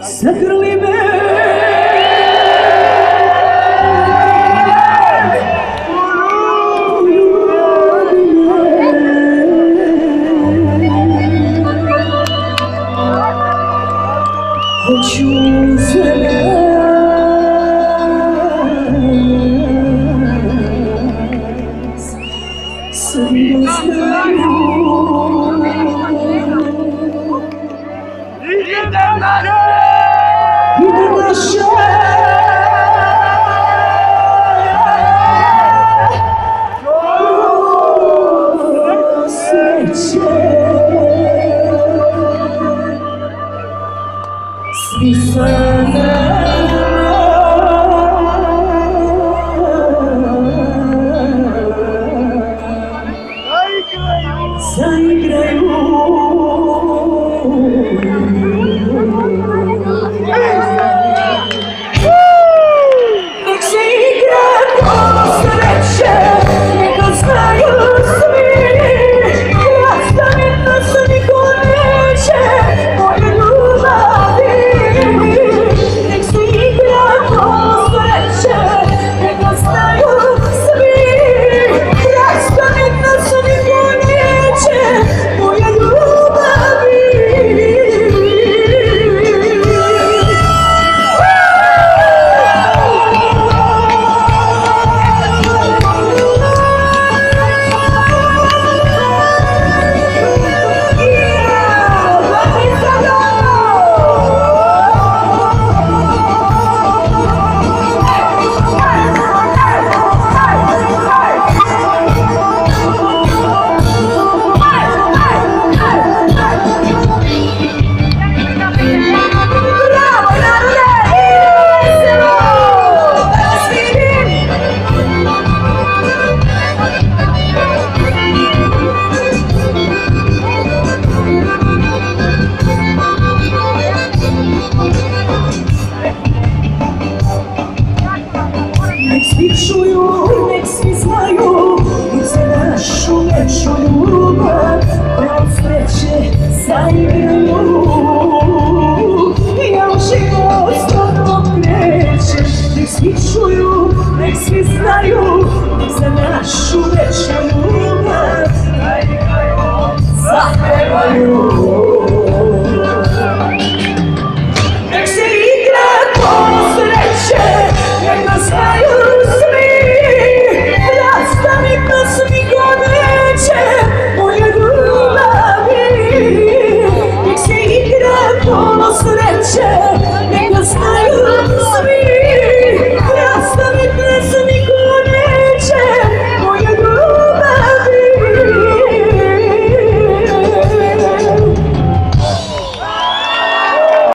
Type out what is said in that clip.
Sakrali me hoću sve svi da znaju idem naše svi sa zaigraju nek se igra kolo sreće, neka znaju svi rastavit nas niko neće moje ljubavi. Nek se igra kolo sreće, neka znaju svi rastavit nas niko neće moje ljubavi. Nek svi čuju, nek svi znaju za našu večnu ljubav, kolo sreće zaigraju. Ja u život s tobom krećem, nek svi čuju, nek svi znaju za našu večnu ljubav, zapevaju. Nek se igra kolo sreće, neka znaju svi, rastavit nas niko neće moje ljubavi. Nek se igra kolo sreće, neka znaju